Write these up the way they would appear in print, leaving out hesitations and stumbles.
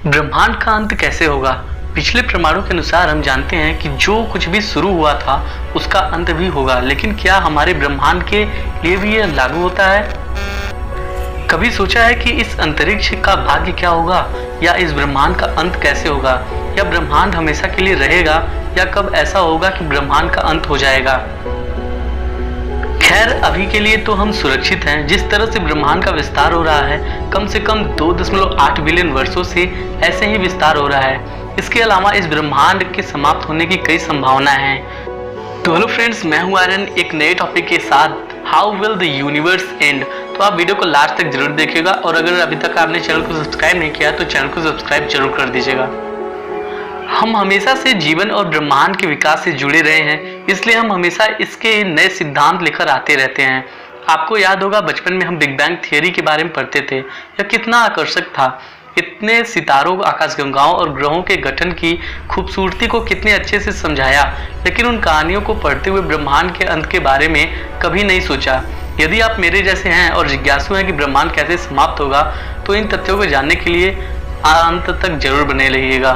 ब्रह्मांड का अंत कैसे होगा? पिछले प्रमाणों के अनुसार हम जानते हैं कि जो कुछ भी शुरू हुआ था उसका अंत भी होगा, लेकिन क्या हमारे ब्रह्मांड के लिए भी यह लागू होता है? कभी सोचा है कि इस अंतरिक्ष का भाग्य क्या होगा, या इस ब्रह्मांड का अंत कैसे होगा, या ब्रह्मांड हमेशा के लिए रहेगा, या कब ऐसा होगा कि ब्रह्मांड का अंत हो जाएगा? खैर, अभी के लिए तो हम सुरक्षित हैं। जिस तरह से ब्रह्मांड का विस्तार हो रहा है, कम से कम 2.8 बिलियन वर्षों से ऐसे ही विस्तार हो रहा है। इसके अलावा इस ब्रह्मांड के समाप्त होने की कई संभावनाएं हैं। तो हेलो फ्रेंड्स, मैं हूं आर्यन एक नए टॉपिक के साथ, how will the universe and. तो आप वीडियो को लास्ट तक जरूर देखिएगा, और अगर अभी तक आपने चैनल को सब्सक्राइब नहीं किया तो चैनल को सब्सक्राइब जरूर कर दीजिएगा। हम हमेशा से जीवन और ब्रह्मांड के विकास से जुड़े रहे हैं, इसलिए हम हमेशा इसके नए सिद्धांत लेकर आते रहते हैं। आपको याद होगा, बचपन में हम बिग बैंग थियरी के बारे में पढ़ते थे। यह कितना आकर्षक था। इतने सितारों, आकाशगंगाओं और ग्रहों के गठन की खूबसूरती को कितने अच्छे से समझाया, लेकिन उन कहानियों को पढ़ते हुए ब्रह्मांड के अंत के बारे में कभी नहीं सोचा। यदि आप मेरे जैसे हैं और जिज्ञासु हैं कि ब्रह्मांड कैसे समाप्त होगा, तो इन तथ्यों को जानने के लिए अंत तक जरूर बने रहिएगा।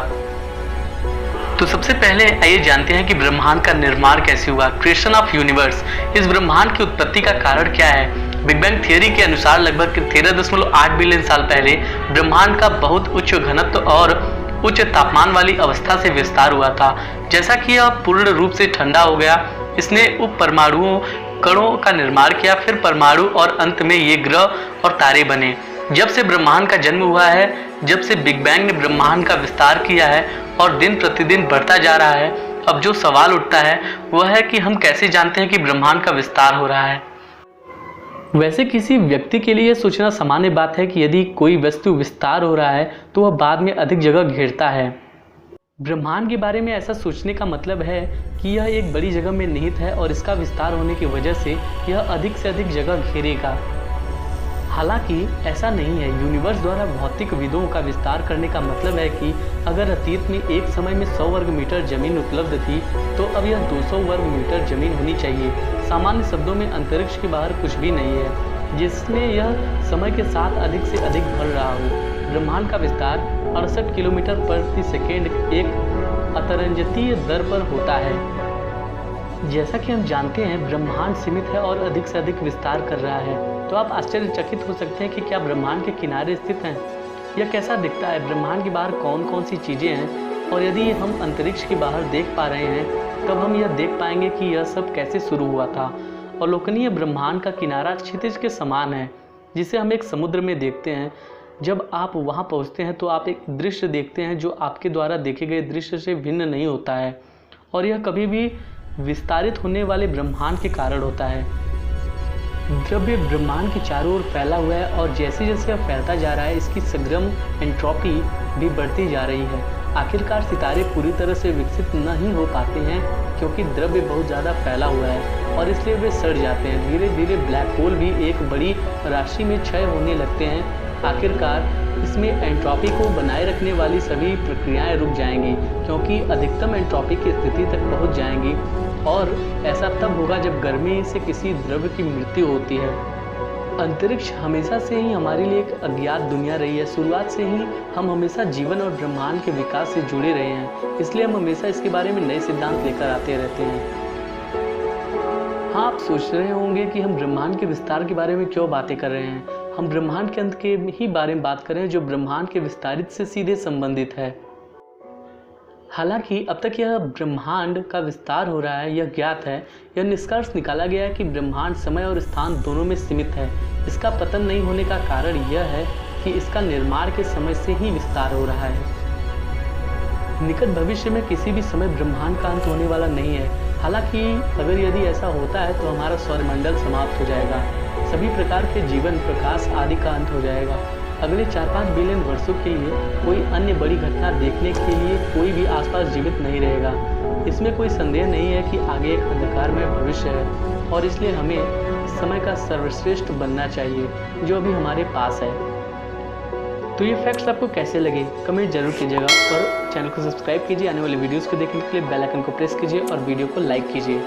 तो सबसे पहले आइए जानते हैं कि ब्रह्मांड का निर्माण कैसे हुआ। Creation of universe. इस ब्रह्मांड की उत्पत्ति का कारण क्या है? बिग बैंग थियरी के अनुसार लगभग 13.8 बिलियन साल पहले ब्रह्मांड का बहुत उच्च घनत्व और उच्च तापमान वाली अवस्था से विस्तार हुआ था। जैसा कि यह पूर्ण रूप से ठंडा हो गया, इसने उप परमाणुओं, कणों का निर्माण किया, फिर परमाणु, और अंत में ये ग्रह और तारे बने। जब से ब्रह्मांड का जन्म हुआ है, जब से बिग बैंग ने ब्रह्मांड का विस्तार किया है और दिन प्रतिदिन बढ़ता जा रहा है, अब जो सवाल उठता है वह है कि हम कैसे जानते हैं कि ब्रह्मांड का विस्तार हो रहा है। वैसे किसी व्यक्ति के लिए यह सोचना सामान्य बात है कि यदि कोई वस्तु विस्तार हो रहा है तो वह बाद में अधिक जगह घेरता है। ब्रह्मांड के बारे में ऐसा सोचने का मतलब है कि यह एक बड़ी जगह में निहित है और इसका विस्तार होने की वजह से यह अधिक से अधिक जगह घेरेगा। हालांकि ऐसा नहीं है। यूनिवर्स द्वारा भौतिक विदों का विस्तार करने का मतलब है कि अगर अतीत में एक समय में 100 वर्ग मीटर जमीन उपलब्ध थी, तो अब यह 200 वर्ग मीटर जमीन होनी चाहिए। सामान्य शब्दों में अंतरिक्ष के बाहर कुछ भी नहीं है जिसमें यह समय के साथ अधिक से अधिक बढ़ रहा हो। ब्रह्मांड का विस्तार 68 किलोमीटर प्रति सेकेंड एक अतरंजितीय दर पर होता है। जैसा कि हम जानते हैं, ब्रह्मांड सीमित है और अधिक से अधिक विस्तार कर रहा है। तो आप आश्चर्यचकित हो सकते हैं कि क्या ब्रह्मांड के किनारे स्थित हैं? यह कैसा दिखता है? ब्रह्मांड के बाहर कौन कौन सी चीज़ें हैं? और यदि हम अंतरिक्ष के बाहर देख पा रहे हैं, तब हम यह देख पाएंगे कि यह सब कैसे शुरू हुआ था। अवलोकनीय ब्रह्मांड का किनारा क्षितिज के समान है, जिसे हम एक समुद्र में देखते हैं। जब आप वहाँ पहुँचते हैं तो आप एक दृश्य देखते हैं जो आपके द्वारा देखे गए दृश्य से भिन्न नहीं होता है, और यह कभी भी विस्तारित होने वाले ब्रह्मांड के कारण होता है। द्रव्य ब्रह्मांड के चारों ओर फैला हुआ है, और जैसे जैसे यह फैलता जा रहा है, इसकी सग्रम एंट्रोपी भी बढ़ती जा रही है। आखिरकार सितारे पूरी तरह से विकसित नहीं हो पाते हैं क्योंकि द्रव्य बहुत ज़्यादा फैला हुआ है, और इसलिए वे सड़ जाते हैं। धीरे धीरे ब्लैक होल भी एक बड़ी राशि में क्षय होने लगते हैं। आखिरकार इसमें एंट्रोपी को बनाए रखने वाली सभी प्रक्रियाएं रुक जाएंगी, क्योंकि अधिकतम एंट्रोपी की स्थिति तक पहुंच जाएंगी, और ऐसा तब होगा जब गर्मी से किसी द्रव्य की मृत्यु होती है। अंतरिक्ष हमेशा से ही हमारे लिए एक अज्ञात दुनिया रही है। शुरुआत से ही हम हमेशा जीवन और ब्रह्मांड के विकास से जुड़े रहे हैं, इसलिए हम हमेशा इसके बारे में नए सिद्धांत लेकर आते रहते हैं। हाँ, आप सोच रहे होंगे कि हम ब्रह्मांड के विस्तार के बारे में क्यों बातें कर रहे हैं। हम ब्रह्मांड के अंत के ही बारे में बात करें, जो ब्रह्मांड के विस्तारित से सीधे संबंधित है। हालांकि अब तक यह ब्रह्मांड का विस्तार हो रहा है, यह ज्ञात है। यह निष्कर्ष निकाला गया है कि ब्रह्मांड समय और स्थान दोनों में सीमित है। इसका पतन नहीं होने का कारण यह है कि इसका निर्माण के समय से ही विस्तार हो रहा है। निकट भविष्य में किसी भी समय ब्रह्मांड का अंत होने वाला नहीं है। हालांकि अगर यदि ऐसा होता है तो हमारा सौरमंडल समाप्त हो जाएगा, सभी प्रकार के जीवन, प्रकाश आदि का अंत हो जाएगा। अगले 4-5 बिलियन वर्षों के लिए कोई अन्य बड़ी घटना देखने के लिए कोई भी आसपास जीवित नहीं रहेगा। इसमें कोई संदेह नहीं है कि आगे एक अंधकारमय भविष्य है, और इसलिए हमें समय का सर्वश्रेष्ठ बनना चाहिए जो अभी हमारे पास है। तो ये फैक्ट्स आपको कैसे लगे, कमेंट जरूर कीजिएगा, और चैनल को सब्सक्राइब कीजिए। आने वाले वीडियोस को देखने के लिए बेल आइकन को प्रेस कीजिए और वीडियो को लाइक कीजिए।